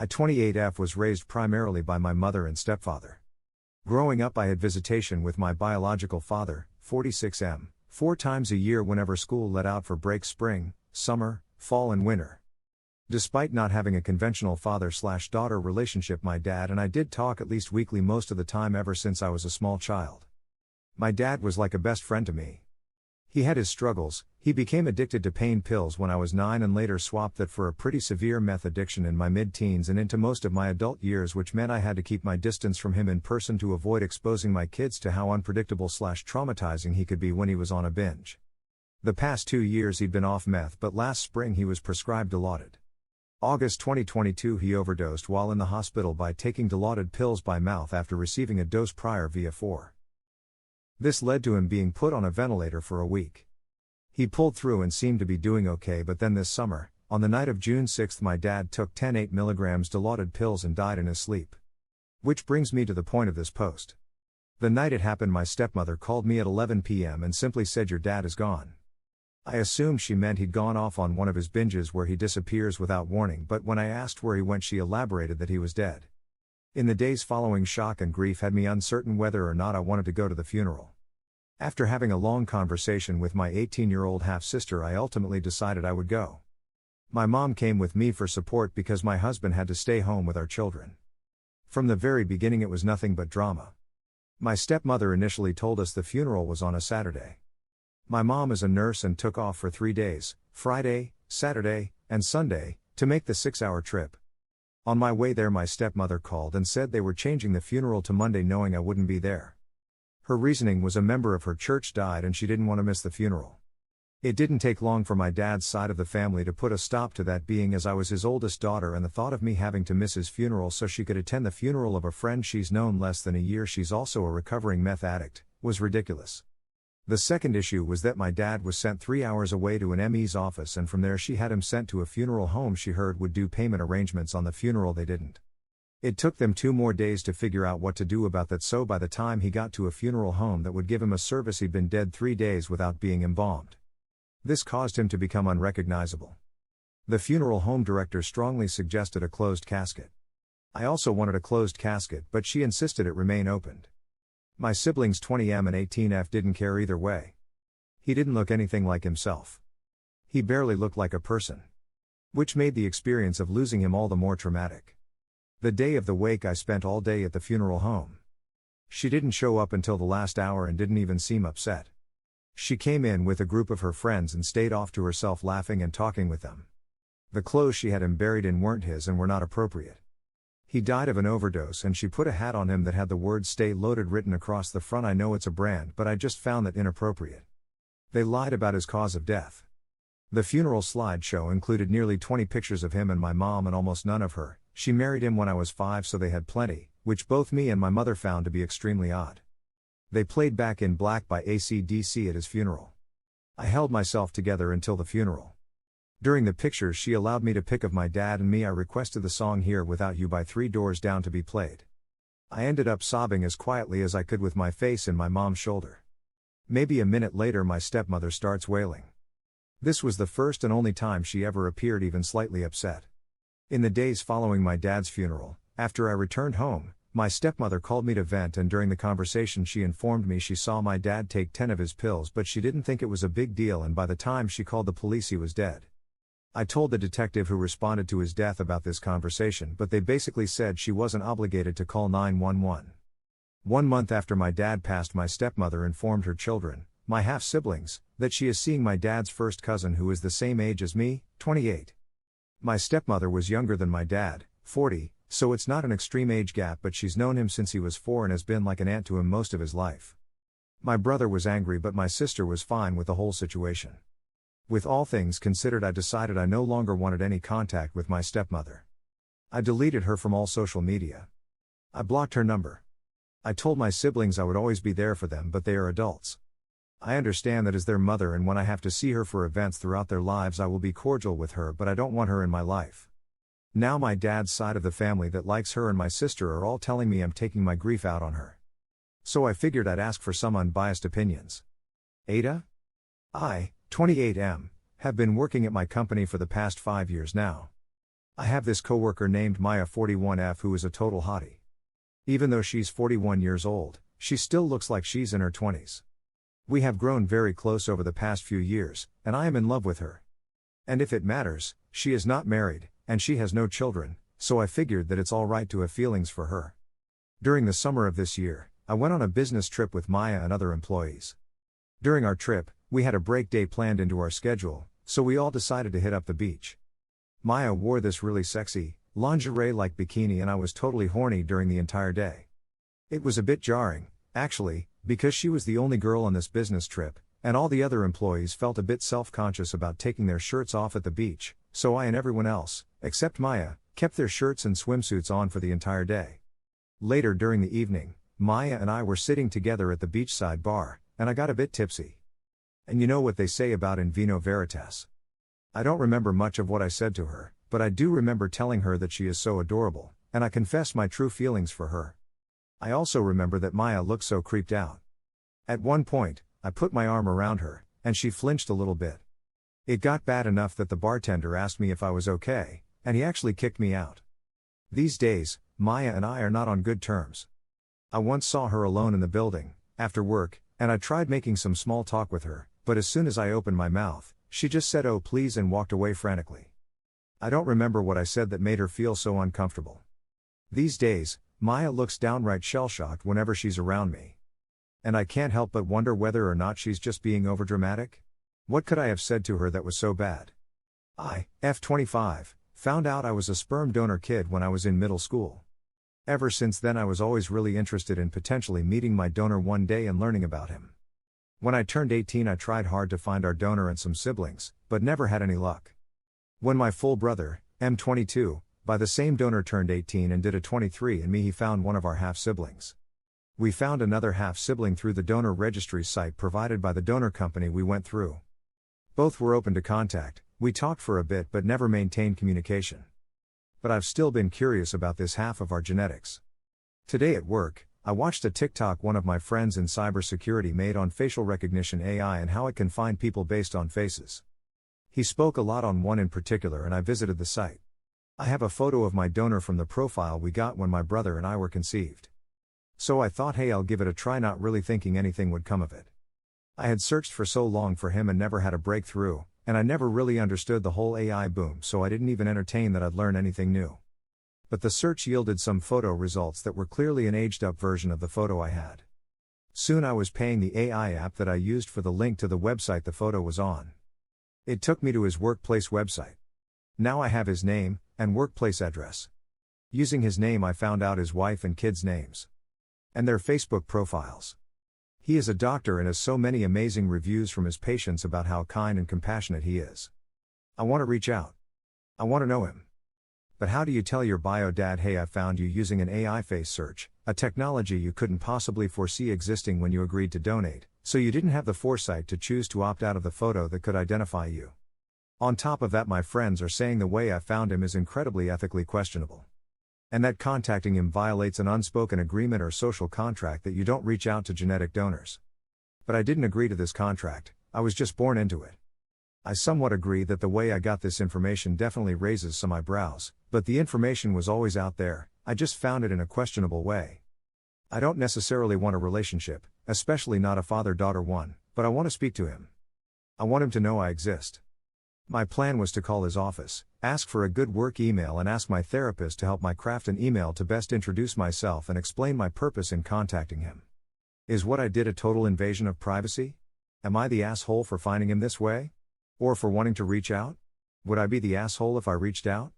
I 28F was raised primarily by my mother and stepfather. Growing up I had visitation with my biological father, 46M, 4 times a year whenever school let out for break: spring, summer, fall and winter. Despite not having a conventional father/daughter relationship, my dad and I did talk at least weekly most of the time ever since I was a small child. My dad was like a best friend to me. He had his struggles. He became addicted to pain pills when I was 9 and later swapped that for a pretty severe meth addiction in my mid-teens and into most of my adult years, which meant I had to keep my distance from him in person to avoid exposing my kids to how unpredictable/traumatizing he could be when he was on a binge. The past 2 years he'd been off meth, but last spring he was prescribed Dilaudid. August 2022 he overdosed while in the hospital by taking Dilaudid pills by mouth after receiving a dose prior via 4. This led to him being put on a ventilator for a week. He pulled through and seemed to be doing okay, but then this summer, on the night of June 6, my dad took 10 8mg Dilaudid pills and died in his sleep. Which brings me to the point of this post. The night it happened, my stepmother called me at 11 p.m. and simply said, "Your dad is gone." I assumed she meant he'd gone off on one of his binges where he disappears without warning, but when I asked where he went she elaborated that he was dead. In the days following, shock and grief had me uncertain whether or not I wanted to go to the funeral. After having a long conversation with my 18-year-old half-sister, I ultimately decided I would go. My mom came with me for support because my husband had to stay home with our children. From the very beginning it was nothing but drama. My stepmother initially told us the funeral was on a Saturday. My mom is a nurse and took off for 3 days, Friday, Saturday, and Sunday, to make the 6-hour trip. On my way there my stepmother called and said they were changing the funeral to Monday, knowing I wouldn't be there. Her reasoning was a member of her church died and she didn't want to miss the funeral. It didn't take long for my dad's side of the family to put a stop to that, being as I was his oldest daughter and the thought of me having to miss his funeral so she could attend the funeral of a friend she's known less than a year, she's also a recovering meth addict, was ridiculous. The second issue was that my dad was sent 3 hours away to an ME's office, and from there she had him sent to a funeral home she heard would do payment arrangements on the funeral. They didn't. It took them 2 more days to figure out what to do about that, so by the time he got to a funeral home that would give him a service, he'd been dead 3 days without being embalmed. This caused him to become unrecognizable. The funeral home director strongly suggested a closed casket. I also wanted a closed casket, but she insisted it remain opened. My siblings 20M and 18F didn't care either way. He didn't look anything like himself. He barely looked like a person. Which made the experience of losing him all the more traumatic. The day of the wake I spent all day at the funeral home. She didn't show up until the last hour and didn't even seem upset. She came in with a group of her friends and stayed off to herself, laughing and talking with them. The clothes she had him buried in weren't his and were not appropriate. He died of an overdose and she put a hat on him that had the words "Stay Loaded" written across the front. I know it's a brand, but I just found that inappropriate. They lied about his cause of death. The funeral slideshow included nearly 20 pictures of him and my mom and almost none of her. She married him when I was 5, so they had plenty, which both me and my mother found to be extremely odd. They played Back in Black by AC/DC at his funeral. I held myself together until the funeral. During the pictures she allowed me to pick of my dad and me. I requested the song "Here Without You" by 3 Doors Down to be played. I ended up sobbing as quietly as I could with my face in my mom's shoulder. Maybe a minute later my stepmother starts wailing. This was the first and only time she ever appeared even slightly upset. In the days following my dad's funeral, after I returned home, my stepmother called me to vent, and during the conversation she informed me she saw my dad take 10 of his pills, but she didn't think it was a big deal, and by the time she called the police he was dead. I told the detective who responded to his death about this conversation, but they basically said she wasn't obligated to call 911. 1 month after my dad passed, my stepmother informed her children, my half-siblings, that she is seeing my dad's first cousin who is the same age as me, 28. My stepmother was younger than my dad, 40, so it's not an extreme age gap, but she's known him since he was 4 and has been like an aunt to him most of his life. My brother was angry, but my sister was fine with the whole situation. With all things considered, I decided I no longer wanted any contact with my stepmother. I deleted her from all social media. I blocked her number. I told my siblings I would always be there for them, but they are adults. I understand that as their mother, and when I have to see her for events throughout their lives I will be cordial with her, but I don't want her in my life. Now my dad's side of the family that likes her and my sister are all telling me I'm taking my grief out on her. So I figured I'd ask for some unbiased opinions. Ada? I, 28M, have been working at my company for the past 5 years now. I have this coworker named Maya 41F who is a total hottie. Even though she's 41 years old, she still looks like she's in her 20s. We have grown very close over the past few years, and I am in love with her. And if it matters, she is not married, and she has no children, so I figured that it's alright to have feelings for her. During the summer of this year, I went on a business trip with Maya and other employees. During our trip, we had a break day planned into our schedule, so we all decided to hit up the beach. Maya wore this really sexy, lingerie-like bikini and I was totally horny during the entire day. It was a bit jarring, actually, because she was the only girl on this business trip, and all the other employees felt a bit self-conscious about taking their shirts off at the beach, so I and everyone else, except Maya, kept their shirts and swimsuits on for the entire day. Later during the evening, Maya and I were sitting together at the beachside bar, and I got a bit tipsy. And you know what they say about in vino veritas. I don't remember much of what I said to her, but I do remember telling her that she is so adorable, and I confessed my true feelings for her. I also remember that Maya looked so creeped out. At one point, I put my arm around her, and she flinched a little bit. It got bad enough that the bartender asked me if I was okay, and he actually kicked me out. These days, Maya and I are not on good terms. I once saw her alone in the building, after work, and I tried making some small talk with her, but as soon as I opened my mouth, she just said "oh please" and walked away frantically. I don't remember what I said that made her feel so uncomfortable. These days, Maya looks downright shell-shocked whenever she's around me. And I can't help but wonder whether or not she's just being overdramatic. What could I have said to her that was so bad? I, F25, found out I was a sperm donor kid when I was in middle school. Ever since then I was always really interested in potentially meeting my donor one day and learning about him. When I turned 18 I tried hard to find our donor and some siblings, but never had any luck. When my full brother, M22, by the same donor turned 18 and did a 23andMe, he found one of our half-siblings. We found another half-sibling through the donor registry site provided by the donor company we went through. Both were open to contact, we talked for a bit but never maintained communication. But I've still been curious about this half of our genetics. Today at work, I watched a TikTok one of my friends in cybersecurity made on facial recognition AI and how it can find people based on faces. He spoke a lot on one in particular and I visited the site. I have a photo of my donor from the profile we got when my brother and I were conceived. So I thought, hey, I'll give it a try, not really thinking anything would come of it. I had searched for so long for him and never had a breakthrough, and I never really understood the whole AI boom, so I didn't even entertain that I'd learn anything new. But the search yielded some photo results that were clearly an aged-up version of the photo I had. Soon I was paying the AI app that I used for the link to the website the photo was on. It took me to his workplace website. Now I have his name and workplace address. Using his name I found out his wife and kids' names. And their Facebook profiles. He is a doctor and has so many amazing reviews from his patients about how kind and compassionate he is. I want to reach out. I want to know him. But how do you tell your bio dad, hey, I found you using an AI face search, a technology you couldn't possibly foresee existing when you agreed to donate, so you didn't have the foresight to choose to opt out of the photo that could identify you. On top of that, my friends are saying the way I found him is incredibly ethically questionable. And that contacting him violates an unspoken agreement or social contract that you don't reach out to genetic donors. But I didn't agree to this contract, I was just born into it. I somewhat agree that the way I got this information definitely raises some eyebrows, but the information was always out there, I just found it in a questionable way. I don't necessarily want a relationship, especially not a father-daughter one, but I want to speak to him. I want him to know I exist. My plan was to call his office, ask for a good work email and ask my therapist to help me craft an email to best introduce myself and explain my purpose in contacting him. Is what I did a total invasion of privacy? Am I the asshole for finding him this way? Or for wanting to reach out? Would I be the asshole if I reached out?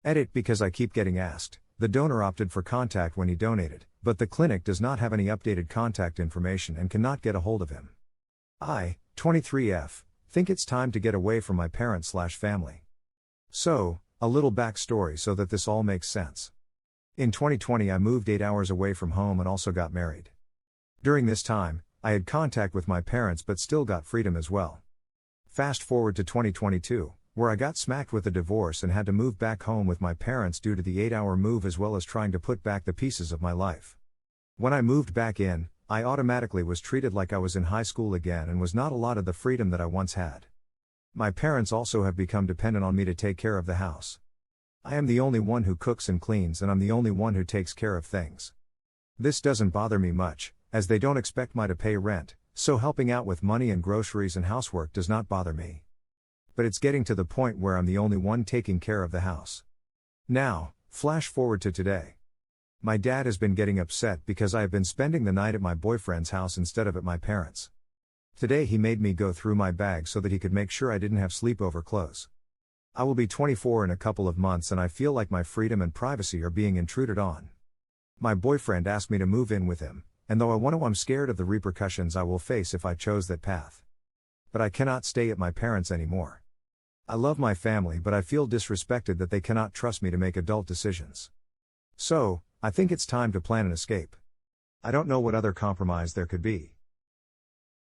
Edit, because I keep getting asked. The donor opted for contact when he donated, but the clinic does not have any updated contact information and cannot get a hold of him. I, 23F, think it's time to get away from my parents/family. So, a little backstory so that this all makes sense. In 2020 I moved 8 hours away from home and also got married. During this time, I had contact with my parents but still got freedom as well. Fast forward to 2022, where I got smacked with a divorce and had to move back home with my parents due to the 8-hour move as well as trying to put back the pieces of my life. When I moved back in, I automatically was treated like I was in high school again and was not allotted the freedom that I once had. My parents also have become dependent on me to take care of the house. I am the only one who cooks and cleans, and I'm the only one who takes care of things. This doesn't bother me much, as they don't expect me to pay rent, so helping out with money and groceries and housework does not bother me. But it's getting to the point where I'm the only one taking care of the house. Now, flash forward to today. My dad has been getting upset because I have been spending the night at my boyfriend's house instead of at my parents'. Today he made me go through my bag so that he could make sure I didn't have sleepover clothes. I will be 24 in a couple of months and I feel like my freedom and privacy are being intruded on. My boyfriend asked me to move in with him, and though I want to, I'm scared of the repercussions I will face if I chose that path. But I cannot stay at my parents' anymore. I love my family, but I feel disrespected that they cannot trust me to make adult decisions. So, I think it's time to plan an escape. I don't know what other compromise there could be.